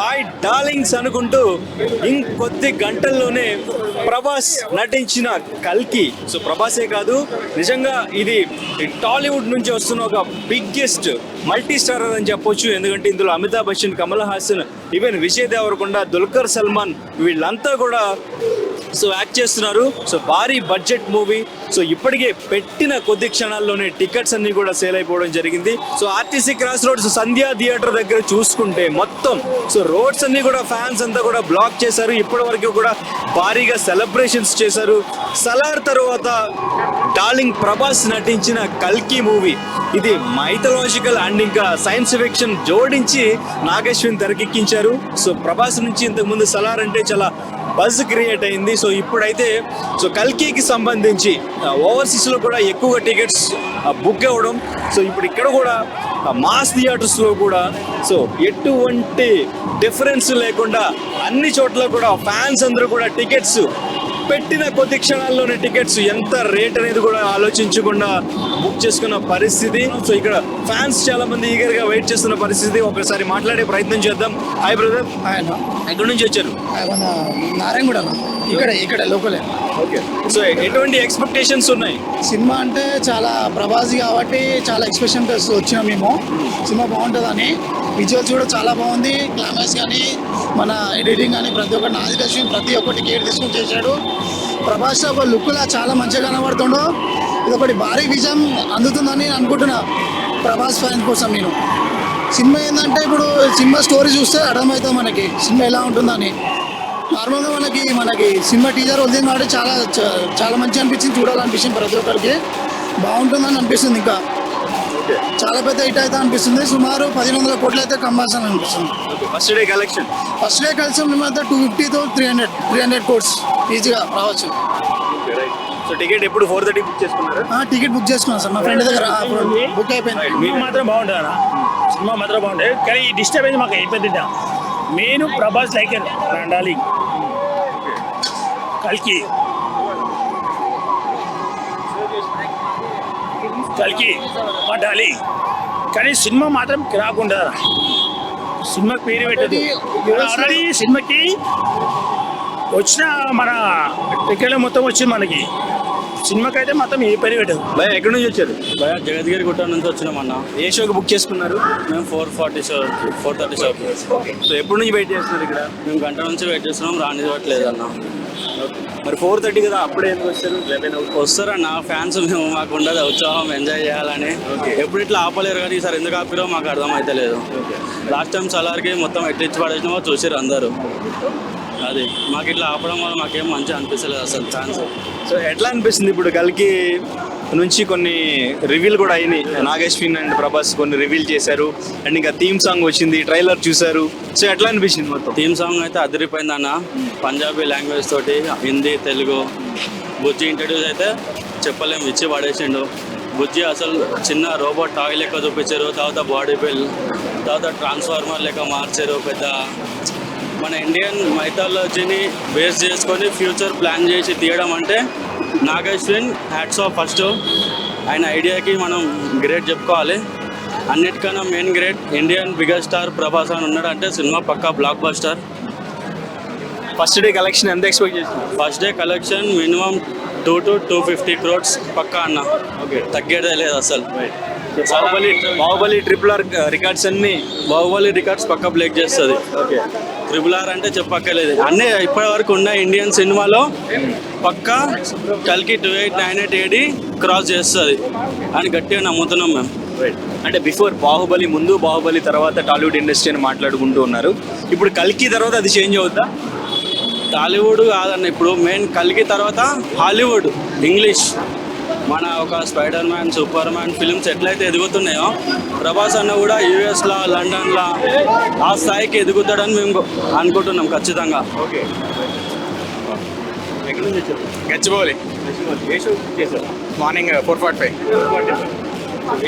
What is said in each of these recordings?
Hi darlings అనుకుంటూ ఇంకొద్ది గంటల్లోనే ప్రభాస్ నటించిన కల్కి. సో ప్రభాసే కాదు, నిజంగా ఇది టాలీవుడ్ నుంచి వస్తున్న ఒక బిగ్గెస్ట్ మల్టీ స్టారర్ అని చెప్పొచ్చు. ఎందుకంటే ఇందులో అమితాబ్ బచ్చన్, కమల్ హాసన్, ఈవెన్ విజయ్ దేవరకొండ, దుల్కర్ సల్మాన్ వీళ్ళంతా కూడా యాక్ట్ చేస్తున్నారు. సో భారీ బడ్జెట్ మూవీ. సో ఇప్పటికే పెట్టిన కొద్ది క్షణాల్లోనే టికెట్స్ అన్ని కూడా సేల్ అయిపోవడం జరిగింది. సో ఆర్టీసీ క్రాస్ రోడ్స్ సంధ్యా థియేటర్ దగ్గర చూసుకుంటే మొత్తం రోడ్స్ అన్ని కూడా ఫ్యాన్స్ అంతా కూడా బ్లాక్ చేశారు. ఇప్పటి వరకు కూడా భారీగా సెలబ్రేషన్స్ చేశారు. సలార్ తర్వాత డార్లింగ్ ప్రభాస్ నటించిన కల్కి మూవీ ఇది మైథలాజికల్ అండ్ ఇంకా సైన్స్ ఫిక్షన్ జోడించి నాగేశ్వరిని తెరకెక్కించారు. సో ప్రభాస్ నుంచి ఇంతకుముందు సలార్ అంటే చాలా బజ్ క్రియేట్ అయింది. సో ఇప్పుడైతే కల్కికి సంబంధించి ఓవర్సీస్లో కూడా ఎక్కువగా టికెట్స్ బుక్ అవ్వడం. సో ఇప్పుడు ఇక్కడ కూడా మాస్ థియేటర్స్లో కూడా ఎటువంటి డిఫరెన్స్ లేకుండా అన్ని చోట్ల కూడా ఫ్యాన్స్ అందరూ కూడా టికెట్స్ పెట్టిన కొద్ది క్షణాల్లోనే టికెట్స్ ఎంత రేట్ అనేది కూడా ఆలోచించకుండా బుక్ చేసుకున్న పరిస్థితి. సో ఇక్కడ ఫ్యాన్స్ చాలా మంది ఈగర్ గా వెయిట్ చేస్తున్న పరిస్థితి. ఒకసారి మాట్లాడే ప్రయత్నం చేద్దాం. హాయ్ బ్రదర్, ఎక్కడి నుంచి వచ్చారు? నారాయణగూడ, ఇక్కడ లోకలే. ఓకే, సో ఎటువంటి ఎక్స్పెక్టేషన్స్ ఉన్నాయి? సినిమా అంటే చాలా ప్రభాస్ కాబట్టి చాలా ఎక్స్పెక్టేషన్స్ వచ్చినాం మేము. సినిమా బాగుంటుందని, విజువల్స్ కూడా చాలా బాగుంది. క్లైమాక్స్ కానీ మన ఎడిటింగ్ కానీ ప్రతి ఒక్కటి నాది ప్రతి ఒక్కటి కేర్ తీసుకొని చేశాడు. ప్రభాస్ ఒక లుక్లా చాలా మంచిగా కనబడుతుండో. ఇది ఒకటి భారీ విజయం అందుతుందని అనుకుంటున్నా ప్రభాస్ ఫ్యాన్ కోసం. నేను సినిమా ఏంటంటే ఇప్పుడు సినిమా స్టోరీ చూస్తే అర్థమవుతుంది మనకి సినిమా ఎలా ఉంటుందని. నార్మల్గా మనకి సినిమా టీజర్ వదిలింది కాబట్టి చాలా మంచిగా అనిపించింది, చూడాలనిపించింది. ప్రతి ఒక్కరికి బాగుంటుందని అనిపిస్తుంది. ఇంకా చాలా పెద్ద హిట్ అయితే అనిపిస్తుంది. సుమారు 1,100 కోట్లు అయితే కంపల్సరీ అనిపిస్తుంది. ఫస్ట్ డే కలెక్షన్ మేము అయితే 250 to 300 కోట్స్ ఈజీగా రావచ్చు. సో టికెట్ ఎప్పుడు 4:30 బుక్ చేసుకున్నారు? టికెట్ బుక్ చేసుకున్నాను సార్, మా ఫ్రెండ్ దగ్గర బుక్ అయిపోయింది. సినిమా మాత్రం బాగుంటుంది, సినిమా మాత్రం బాగుంటుంది. కానీ ఈ డిస్టర్బెన్స్ మాకు అయిపోయింది. మెయిన్ ప్రభాస్ లైక్ ఉండాలి. కల్కి పడాలి, కానీ సినిమా మాత్రం రాకుండా సినిమాకి పేరు పెట్టదు. ఆల్రెడీ సినిమాకి వచ్చిన మన టికెట్ మొత్తం వచ్చింది మనకి. సినిమాకి అయితే మొత్తం ఏ పేరు పెట్టదు. భయ ఎక్కడి నుంచి వచ్చారు? భయ జగద్గిరి గుట్ట నుంచి వచ్చినామన్న. ఏ షోకి బుక్ చేసుకున్నారు? మేము 4:30 షోకి. సో ఎప్పటి నుంచి వెయిట్ చేస్తున్నారు ఇక్కడ? మేము గంట నుంచి వెయిట్ చేస్తున్నాం, రానివ్వట్లేదన్న. మరి 4:30 కదా, అప్పుడే ఎందుకు వచ్చారు? 11 వస్తారన్న ఫ్యాన్స్, మేము మాకు ఉండదు ఉత్సాహం, ఎంజాయ్ చేయాలని. ఎప్పుడు ఇట్లా ఆపలేరు కానీ ఈసారి ఎందుకు ఆపిరో మాకు అర్థం అయితే లేదు. లాస్ట్ టైం సలార్కి మొత్తం ఎట్టించి పడేసినామో చూసారు అందరూ. అది మాకు ఇట్లా ఆపడం వల్ల మాకేం మంచిగా అనిపిస్తలేదు అసలు ఫ్యాన్స్. సో ఎట్లా అనిపిస్తుంది ఇప్పుడు? కల్కి నుంచి కొన్ని రివీల్ కూడా అయినాయి. నాగేశ్వరి అండ్ ప్రభాస్ కొన్ని రివీల్ చేశారు. అండ్ ఇంకా థీమ్ సాంగ్ వచ్చింది, ట్రైలర్ చూశారు. సో ఎట్లా అనిపించింది మొత్తం? థీమ్ సాంగ్ అయితే అదిరిపోయింది అన్న. పంజాబీ లాంగ్వేజ్ తోటి, హిందీ, తెలుగు. బుజ్జి ఇంట్రడ్యూస్ అయితే చెప్పలేము, ఇచ్చి పడేసిండు. బుజ్జి అసలు చిన్న రోబోట్ టాయ్ లెక్క చూపించారు. తర్వాత బాడీ బిల్, తర్వాత ట్రాన్స్ఫార్మర్ లెక్క మార్చారు. పెద్ద మన ఇండియన్ మైథాలజీని బేస్ చేసుకొని ఫ్యూచర్ ప్లాన్ చేసి తీయడం అంటే నాగేశ్వరిన్ హ్యాట్స్ ఆఫ్. ఫస్ట్ ఆయన ఐడియాకి మనం గ్రేట్ చెప్పుకోవాలి. అన్నిటికన్నా main great Indian biggest star Prabhas అని ఉన్నాడు అంటే సినిమా పక్కా blockbuster. First day collection ఎంత ఎక్స్పెక్ట్ చేస్తున్నారు? First day collection minimum 2 to 250 crores పక్కా అన్న. ఓకే, తగ్గేదే లేదు అసలు. బాహుబలి RRR రికార్డ్స్ అన్ని, బాహుబలి రికార్డ్స్ పక్కా బ్రేక్ చేస్తుంది. ఓకే, RRR అంటే చెప్పక్కర్లేదు. అన్నీ ఇప్పటి వరకు ఉన్న ఇండియన్ సినిమాలో పక్కా కల్కి 2898 AD క్రాస్ చేస్తుంది అని గట్టిగా నమ్ముతున్నాం మేము. అంటే బిఫోర్ బాహుబలి, ముందు బాహుబలి, తర్వాత టాలీవుడ్ ఇండస్ట్రీ అని మాట్లాడుకుంటూ ఉన్నారు. ఇప్పుడు కల్కి తర్వాత అది చేంజ్ అవుద్దా? టాలీవుడ్ కాదన్న, ఇప్పుడు మెయిన్ కల్కి తర్వాత హాలీవుడ్, ఇంగ్లీష్. మన ఒక spider man, super man films ఎట్లయితే ఎదుగుతున్నాయో ప్రభాస్ అన్న కూడా యూఎస్లో, లండన్లో ఆ స్థాయికి ఎదుగుతాడని మేము అనుకుంటున్నాం ఖచ్చితంగా. Okay, Gachibowli morning 4:45.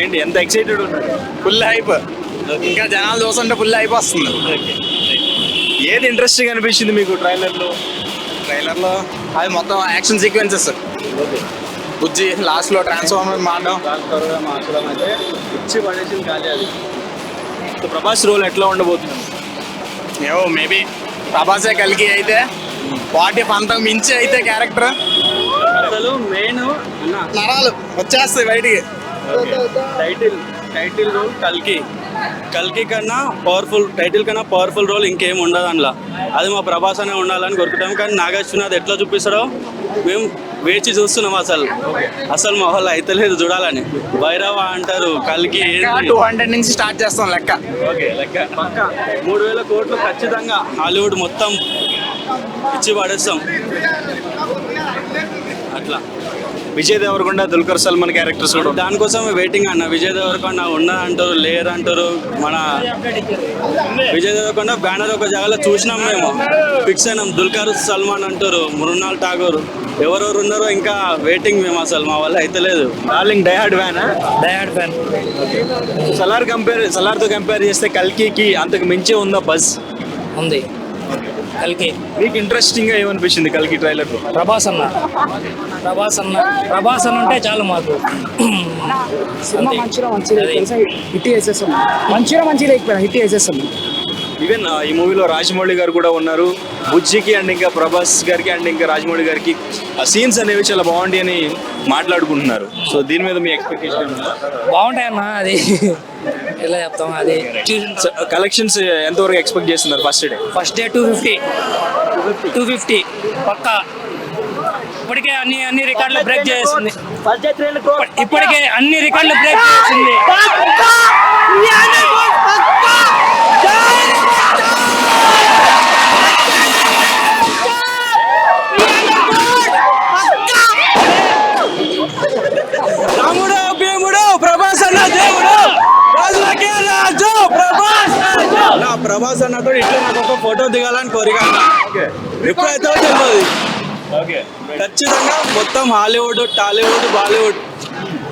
ఏంటి ఎంత ఎక్సైటెడ్ ఉన్నారు? ఫుల్ హైప్, ఇంకా జనాలు చూస్తుంటే ఫుల్ హైప్ వస్తుంది. ఏది ఇంట్రెస్టింగ్ అనిపించింది మీకు ట్రైలర్లో? అది మొత్తం యాక్షన్ సీక్వెన్సెస్. బుజ్జి లాస్ట్లో ట్రాన్స్ఫార్మర్ మారడం అయితే ఇచ్చి పడేసింది ఖాళీ అది. సో ప్రభాస్ రోల్ ఎట్లా ఉండబోతుంది? ఏవో మేబీ ప్రభాసే కలిగి అయితే వాటి అంతకు మించి అయితే క్యారెక్టర్ అసలు మెయిన్ నరాలు వచ్చేస్తాయి బయటికి. టైటిల్ రోల్ కల్కి కన్నా పవర్ఫుల్ రోల్ ఇంకేం ఉండదు అందులో. అది మా ప్రభాస్ అనే ఉండాలని కోరుకుంటాం. కానీ నాగార్జున అది ఎట్లా చూపిస్తారో మేము వేచి చూస్తున్నాం. అసలు మా వాళ్ళు అయితే లేదు చూడాలని. భైరవ అంటారు, కల్కి 200 నుంచి స్టార్ట్ చేస్తాం లెక్క. పక్క 3,000 కోట్లు ఖచ్చితంగా హాలీవుడ్ మొత్తం ఇచ్చి పడేస్తాం అట్లా. విజయ్ దేవరకొండ, దుల్కర్ సల్మాన్ క్యారెక్టర్స్ కూడా దానికోసం వెయిటింగ్ అన్న. విజయ్ దేవరకొండ ఉన్నదంటారు, లేరంటారు. మన విజయ్ దేవరకొండ బ్యానర్ ఒక జాగాలో చూసినాం, మేము ఫిక్స్ అయినాం. దుల్కర్ సల్మాన్ అంటారు, మృణాల్ ఠాగూర్, ఎవరెవరు ఉన్నారో ఇంకా వెయిటింగ్ మేము. అసలు మా వల్ల అయితే లేదు. Darling diehard fan. ఫ్యాన్ సలార్తో కంపేర్ చేస్తే కల్కికి అంతకు మించి ఉందా బజ్? ఉంది. కల్కి మీకు ఇంట్రెస్టింగ్ గా ఏమనిపించింది కల్కి ట్రైలర్? ప్రభాస్ అన్న ఉంటే చాలు మాకు. సినిమా మంచిగా హిట్ చేసేస్తాం. మంచిగా లేకపోయినా హిట్ చేసేస్తాం. ఈవెన్ ఈ మూవీలో రాజమౌళి గారు కూడా ఉన్నారు. బుజ్జికి అండ్ ఇంకా ప్రభాస్ గారికి అండ్ ఇంకా రాజమౌళి గారికి ఆ సీన్స్ అనేవి చాలా బాగుంటాయి అని మాట్లాడుకుంటున్నారు. సో దీని మీద మీ ఎక్స్పెక్టేషన్? బాగుంటాయన్న, అది ఎలా చెప్తాం. అది కలెక్షన్స్ ఎంతవరకు ఎక్స్పెక్ట్ చేస్తున్నారు ఫస్ట్ డే 250 పక్కా. ఇప్పటికే అన్ని రికార్డులు బ్రేక్ చేసింది. ఇప్పటికే అన్ని రికార్డులు బ్రేక్ చేసింది. రాముడు భీముడు ప్రభాస్ అన్న దేవుడు, రాజులకే రాజు ప్రభాస్ అన్నతో ఇట్లా నాకు ఒక ఫోటో దిగాలని కోరిక. ఎప్పుడైతే తెలియదు. ఖచ్చితంగా మొత్తం హాలీవుడ్, టాలీవుడ్, బాలీవుడ్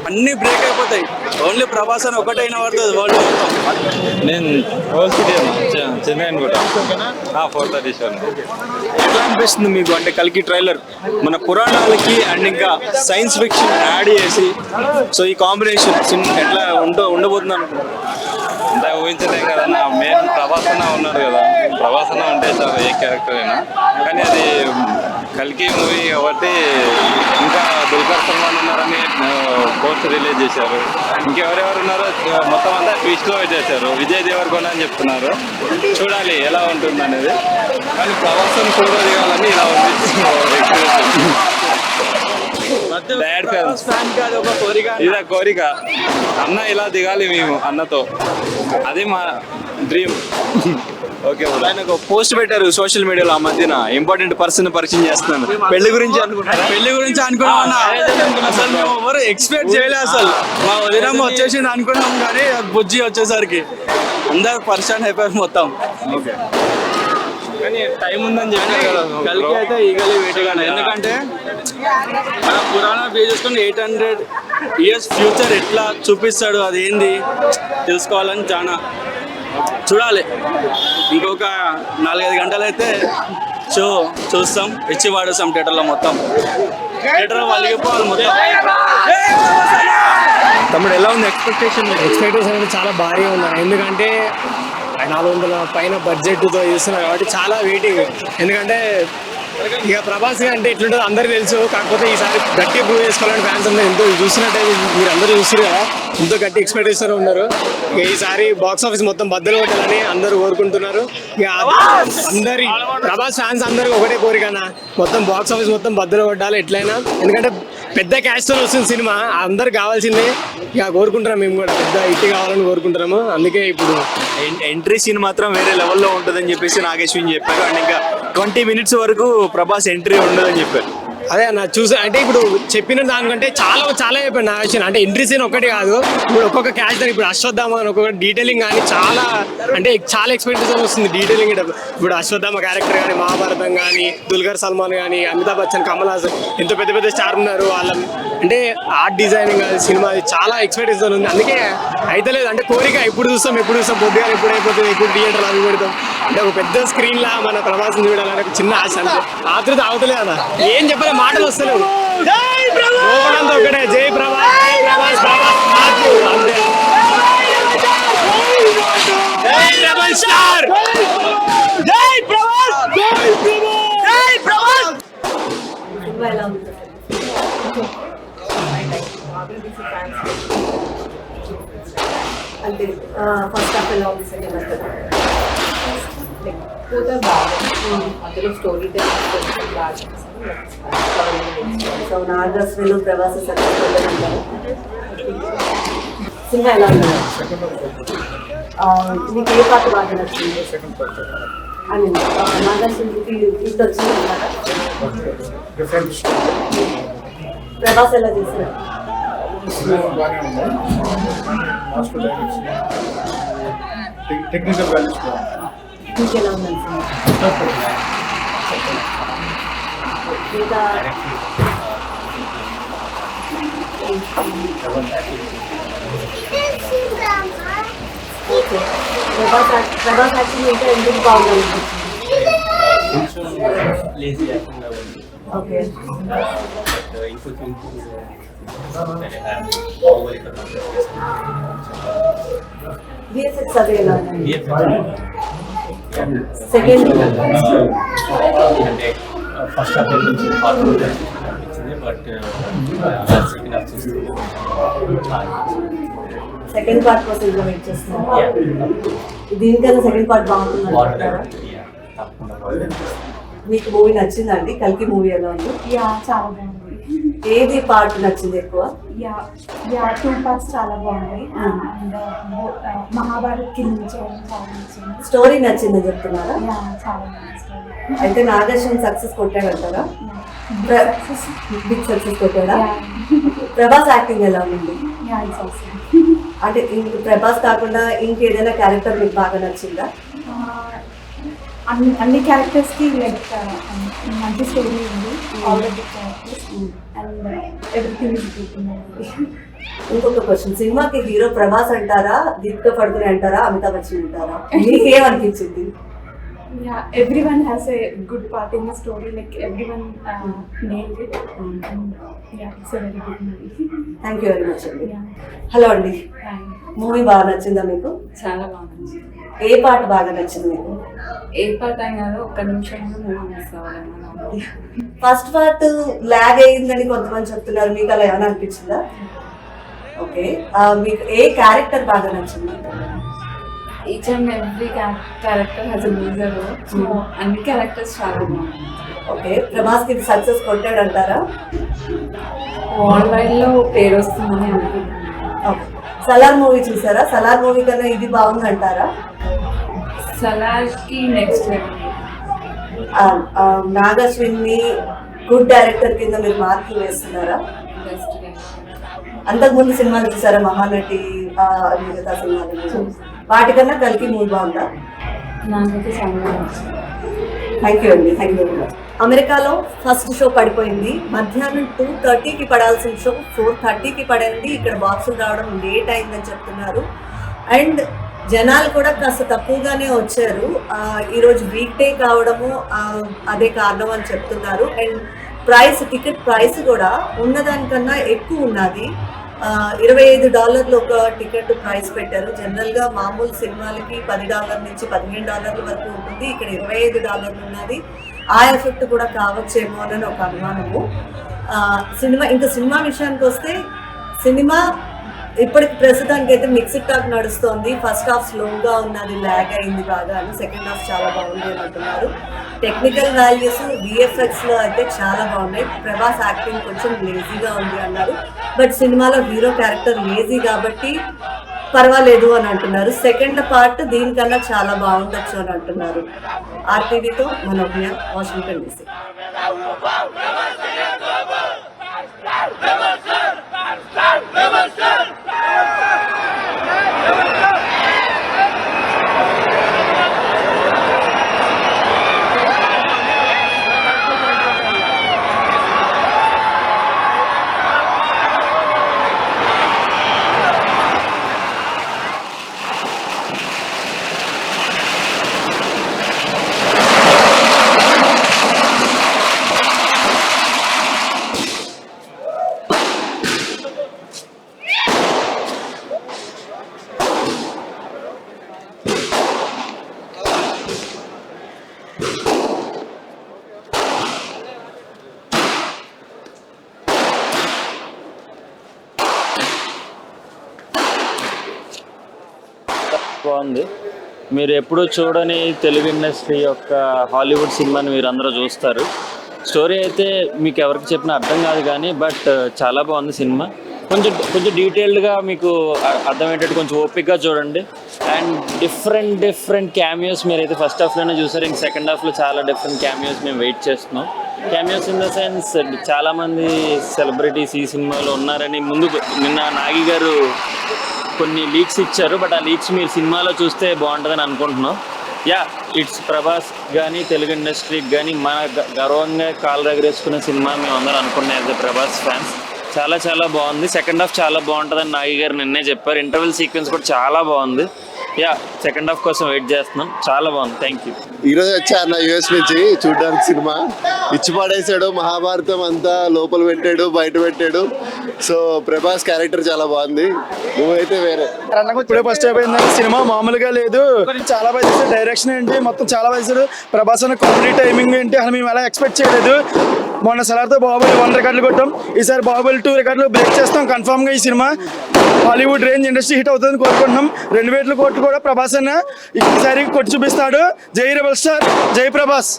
అన్ని బ్రేక్ అయిపోతాయి. ఓన్లీ ప్రభాస్ అని ఒకటైనా పడుతుంది వరల్డ్ మొత్తం. నేను హోల్ సిటీ చెన్నై అనుకుంటా. 4:30 ఎట్లా అనిపిస్తుంది మీకు? అంటే కల్కి ట్రైలర్ మన పురాణాలకి అండ్ ఇంకా సైన్స్ ఫిక్షన్ యాడ్ చేసి, సో ఈ కాంబినేషన్ ఎట్లా ఉండబోతుంది అనుకుంటున్నాను? అంతా ఊహించలేం కదన్న. మెయిన్ ప్రభాస్ అన్న ఉన్నారు కదా. ప్రభాస్ అన్న ఉంటే చాలా ఏ క్యారెక్టర్ అయినా. కానీ అది కల్కి మూవీ కాబట్టి ఇంకా దుల్కర్ సల్మాన్ ఉన్నారని పోస్ట్ రిలీజ్ చేశారు. ఇంకెవరెవరు ఉన్నారో మొత్తం అంతా ట్విస్ట్లో చేశారు. విజయ్ దేవరకొండ అని చెప్తున్నారు. చూడాలి ఎలా ఉంటుంది అనేది. కానీ ప్రభాస్ ఫోటో దిగాలని ఇలా ఉంది. ఇదే కోరిక. అన్న ఇలా దిగాలి మేము అన్నతో. అది మా డ్రీమ్. ఓకే, ఆయన ఒక పోస్ట్ పెట్టారు సోషల్ మీడియాలో ఆ మధ్యన, ఇంపార్టెంట్ పర్సన్ పరిచయం చేస్తున్నాను. పెళ్లి గురించి అనుకున్నాం. అసలు మేము ఎవరు ఎక్స్పెక్ట్ చేయలేదు. అసలు మా వదినమ్మ వచ్చేసింది అనుకున్నాం, కానీ బుజ్జి వచ్చేసరికి అందరు పర్సన్ అయిపోయారు మొత్తం. ఓకే, కానీ టైం ఉందని చెప్పారు కదా. కలికి అయితే ఈగలీ వెయిటింగ్. ఎందుకంటే మన పురాణ బేస్ చేసుకుని 800 years ఫ్యూచర్ ఎట్లా చూపిస్తాడు, అది ఏంది తెలుసుకోవాలని చాలా చూడాలి. ఇంకొక 4-5 గంటలు అయితే చూస్తాం, ఇచ్చి వాడేస్తాం థియేటర్లో. మొత్తం థియేటర్లో వలిగిపోవాలి మొత్తం. తమ్ముడు ఎలా ఉంది ఎక్స్పెక్టేషన్ అనేది చాలా భారీగా ఉంది. ఎందుకంటే 400 పైన బడ్జెట్తో చేస్తున్నారు కాబట్టి చాలా వెయిటింగ్. ఎందుకంటే ఇక ప్రభాస్ అంటే ఎట్లుంటుందో అందరికీ తెలుసు. కాకపోతే ఈసారి గట్టి ప్రూవ్ చేసుకోవాలని ఫ్యాన్స్ అందరూ ఎంతో చూసినట్టయితే మీరు అందరూ చూస్తారు కదా, ఎంతో గట్టి ఎక్స్పెక్టేషన్ ఉన్నారు. ఇక ఈసారి బాక్స్ ఆఫీస్ మొత్తం బద్దలు కొట్టాలని అందరూ కోరుకుంటున్నారు. ఇక అందరి ప్రభాస్ ఫ్యాన్స్ అందరూ ఒకటే కోరికనా, మొత్తం బాక్స్ ఆఫీస్ మొత్తం బద్దలు కొట్టాలి ఎట్లయినా. ఎందుకంటే పెద్ద క్యాష్తో వస్తుంది సినిమా, అందరు కావాల్సిందే. ఇక కోరుకుంటున్నాం మేము కూడా పెద్ద హిట్ కావాలని కోరుకుంటున్నాము. అందుకే ఇప్పుడు ఎంట్రీ సీన్ మాత్రం వేరే లెవెల్లో ఉంటుందని చెప్పేసి నాగేశ్వరి చెప్పారు. అండ్ ఇంకా 20 minutes వరకు ప్రభాస్ ఎంట్రీ ఉండదని చెప్పారు. అదే అన్న చూసా. అంటే ఇప్పుడు చెప్పిన దానికంటే చాలా చెప్పాను నా విషయం. అంటే ఎంట్రీ సీన్ ఒకటి కాదు, ఇప్పుడు ఒక్కొక్క క్యారెక్టర్, ఇప్పుడు అశ్వత్థామ అని ఒక్కొక్క డీటెయిలింగ్ కానీ చాలా అంటే చాలా ఎక్స్పెక్టేషన్ వస్తుంది డీటెయిలింగ్. ఇప్పుడు అశ్వత్థామ క్యారెక్టర్ కానీ, మహాభారతం కానీ, దుల్కర్ సల్మాన్ కానీ, అమితాబ్ బచ్చన్, కమల్ హాసన్, ఎంతో పెద్ద పెద్ద స్టార్ ఉన్నారు. వాళ్ళ అంటే ఆర్ట్ డిజైనింగ్ కానీ సినిమా చాలా ఎక్స్పెక్టేషన్ ఉంది. అందుకే అయితే లేదు అంటే కోరిక ఎప్పుడు చూస్తాం పొద్దుగా ఎప్పుడు అయిపోతుంది, ఎప్పుడు థియేటర్లో అవి పెడతాం. అంటే ఒక పెద్ద స్క్రీన్ లా మన ప్రభాసం చూడాలని ఒక చిన్న ఆశ. అంటే ఆతృత అవతలే అన్న, ఏం చెప్పలే, మాటలు వస్తలేవు. లోపలంతా ఒకటే, జై ప్రభాస్, జై ప్రభాస్, ప్రభాస్ అంతే. రెబల్ స్టార్ జై ప్రభాస్ జై ప్రభాస్ అంటే ఫస్ట్ హాఫ్ ఎలా ఉంది సెకండ్ హాఫ్ ఎక్కువగా బాగా అందులో స్టోరీ టెలింగ్ బాగా సో నాగస్విలు ప్రవాస సక్సెస్ఫుల్ సినిమా ఎలా ఉంది మీకు ఏ పాట బాగా నచ్చింది అని నాగస్వికి హిట్ వచ్చింది అన్నారా ప్రభాస్ ఎలా చేశారు టెక్నికల్ వాల్యూస్ మీకు ఎలా ఉంది ఇంకా ఓకే ప్రభాస్ యాక్షన్ ఇంకా ఎందుకు బాగుంది ఓకే విఎఫ్ఎక్స్ అది ఎలా ఉంది సెకండ్ ఫస్ట్ హాఫ్ నుంచి అనిపించింది బట్ సెకండ్ హాఫ్ చూస్తే సెకండ్ పార్ట్ కోసం ఇంకా వెయిట్ చేస్తున్నాను దీనికన్నా సెకండ్ పార్ట్ బాగుంటుంది అనుకుంటారా మీకు మూవీ నచ్చిందండి కల్కి మూవీ ఎలా ఉంది చాలా బాగుంది ఏది పార్ట్ నచ్చింది ఎక్కువ టూ పార్ట్స్ చాలా బాగున్నాయి అండ్ మహాభారత్ కి నుంచి చాలా నచ్చింది స్టోరీ నచ్చిందని చెప్తున్నారా చాలా బాగుంది అయితే నాగేశ్వరం సక్సెస్ కొట్టాడంటారా బిగ్ సక్సెస్ కొట్టాడా ప్రభాస్ యాక్టింగ్ ఎలా ఉంది అంటే ప్రభాస్ కాకుండా ఇంకేదైనా క్యారెక్టర్ మీకు బాగా నచ్చిందా అన్ని క్యారెక్టర్స్ కి లైక్ మంచి స్టోరీ ఉంది already characters and everything is good. ఇంకొక క్వశ్చన్ సినిమాకి హీరో ప్రభాస్ అంటారా దీపికా పడుకుని అంటారా అమితాబ్ బచ్చన్ అంటారా మీకేమనిపించింది everyone has a good part in the story, like everyone nailed it and yeah, it's a very good movie. Thank you very much అండి. Hello అండి, movie బాగా నచ్చిందా మీకు? చాలా బాగా నచ్చింది. ఏ పాట బాగా నచ్చింది మీకు? ఏ పాట అయినా ఒక్క నిమిషంలో మూవీ మిస్ అవ్వలేము. ఫస్ట్ పార్ట్ లాగ్ అయ్యిందని కొంతమంది చెప్తున్నారు, మీకు అలా ఏమైనా అనిపించిందా? ఓకే, మీకు ఏ క్యారెక్టర్ బాగా నచ్చింది? Each and every character has a measure, so అన్ని క్యారెక్టర్స్ చాలా బాగున్నాయి. ఓకే, ప్రభాస్కి ఇది సక్సెస్ కొట్టాడు అంటారా? వరల్డ్ వైడ్ లో పేరు వస్తుందని అనుకుంటున్నాను. ఓకే, సలార్ మూవీ చూసారా? సలార్ మూవీ కన్నా ఇది బాగుంది అంటారా? సలార్కి నెక్స్ట్ లెవెల్. నాగశ్విన్ని గుడ్ డైరెక్టర్ కింద మీరు మార్కులు వేస్తున్నారా? బెస్ట్. అంతకుముందు సినిమాలు చూసారా? మహానటి, మిగతా సినిమాలు వాటికన్నా కలికి మూవీ బాగుందా? నాకైతే చాలా నచ్చింది. థ్యాంక్ యూ అండి, థ్యాంక్ యూ వెరీ మచ్. అమెరికాలో ఫస్ట్ షో పడిపోయింది. మధ్యాహ్నం 2:30కి పడాల్సిన షో 4:30కి పడింది. ఇక్కడ బాక్సులు రావడం లేట్ అయిందని చెప్తున్నారు. అండ్ జనాలు కూడా కాస్త తక్కువగానే వచ్చారు. ఈరోజు వీక్ డే కావడము అదే కారణం అని చెప్తున్నారు. అండ్ టికెట్ ప్రైస్ కూడా ఉన్నదానికన్నా ఎక్కువ ఉన్నది. $25 ఒక టికెట్ ప్రైస్ పెట్టారు. జనరల్గా మామూలు సినిమాలకి $10 నుంచి $15 వరకు ఉంటుంది. ఇక్కడ $25 ఉన్నది. ఆ ఎఫెక్ట్ కూడా కావచ్చేమో అని ఒక అనుమానము. సినిమా విషయానికి వస్తే సినిమా ఇప్పటికి ప్రస్తుతానికి అయితే మిక్స్డ్ టాక్ నడుస్తోంది. ఫస్ట్ హాఫ్ స్లోగా ఉన్నది, ల్యాగ్ అయింది బాగా అని. సెకండ్ హాఫ్ చాలా బాగుంది అని అంటున్నారు. టెక్నికల్ వాల్యూస్ VFXలో అయితే చాలా బాగున్నాయి. ప్రభాస్ యాక్టింగ్ కొంచెం లేజీగా ఉంది అన్నారు. బట్ సినిమాలో హీరో క్యారెక్టర్ లేజీ కాబట్టి పర్వాలేదు అని అంటున్నారు. సెకండ్ పార్ట్ దీనికన్నా చాలా బాగుండొచ్చు అని అంటున్నారు. RTV తో మనోజ్ఞ, వాషింగ్టన్ DC. బాగుంది. మీరు ఎప్పుడూ చూడని తెలుగు ఇండస్ట్రీ యొక్క హాలీవుడ్ సినిమాని మీరు అందరూ చూస్తారు. స్టోరీ అయితే మీకు ఎవరికి చెప్పినా అర్థం కాదు కానీ బట్ చాలా బాగుంది సినిమా. కొంచెం డీటెయిల్డ్గా మీకు అర్థమయ్యేటట్టు కొంచెం ఓపిక్గా చూడండి. అండ్ డిఫరెంట్ క్యామియోస్ మీరైతే ఫస్ట్ హాఫ్లోనే చూసారు. ఇంక సెకండ్ హాఫ్లో చాలా డిఫరెంట్ క్యామియోస్ మేము వెయిట్ చేస్తున్నాం. క్యామియోస్ ఇన్ ద సెన్స్ చాలామంది సెలబ్రిటీస్ ఈ సినిమాలో ఉన్నారని నిన్న నాగి గారు కొన్ని లీక్స్ ఇచ్చారు. బట్ ఆ లీక్స్ మీరు సినిమాలో చూస్తే బాగుంటుందని అనుకుంటున్నాం. ఇట్స్ ప్రభాస్ కానీ తెలుగు ఇండస్ట్రీకి కానీ మన గర్వంగా కాలు ఎగరేసుకునే సినిమా మేము అందరం అనుకున్నాం యాజ్ ఎ ప్రభాస్ ఫ్యాన్స్. చాలా బాగుంది. సెకండ్ హాఫ్ చాలా బాగుంటుందని నాగి గారు నిన్నే చెప్పారు. ఇంటర్వెల్ సీక్వెన్స్ కూడా చాలా బాగుంది. సెకండ్ హాఫ్ కోసం వెయిట్ చేస్తున్నాం. చాలా బాగుంది. Thank you. ఈరోజు వచ్చా అన్న యూఎస్ నుంచి చూడడానికి సినిమా. ఇచ్చి పడేసాడు, మహాభారతం అంతా లోపల పెట్టాడు, బయట పెట్టాడు. సో ప్రభాస్ క్యారెక్టర్ చాలా బాగుంది. మూవీ అయితే వేరే. ఇప్పుడే ఫస్ట్ అయిపోయింది సినిమా, మామూలుగా లేదు. చాలా బాగా చేశాడు. డైరెక్షన్ ఏంటి మొత్తం చాలా బాగా చేశాడు. ప్రభాస్ అన్న కామెడీ టైమింగ్ ఏంటి అని మేము ఎలా ఎక్స్పెక్ట్ చేయలేదు. మొన్న సలార్తో బాహుబలి 1 రికార్డులు కొట్టాం. ఈసారి బాహుబలి 2 రికార్డులు బ్రేక్ చేస్తాం కన్ఫామ్గా. ఈ cinema Hollywood range industry hit అవుతుందని కోరుకుంటున్నాం. 2,000 కోట్లు కూడా ప్రభాస్ అన్న ఈసారి కొట్టి చూపిస్తాడు. జై రెబల్ స్టార్, జై ప్రభాస్.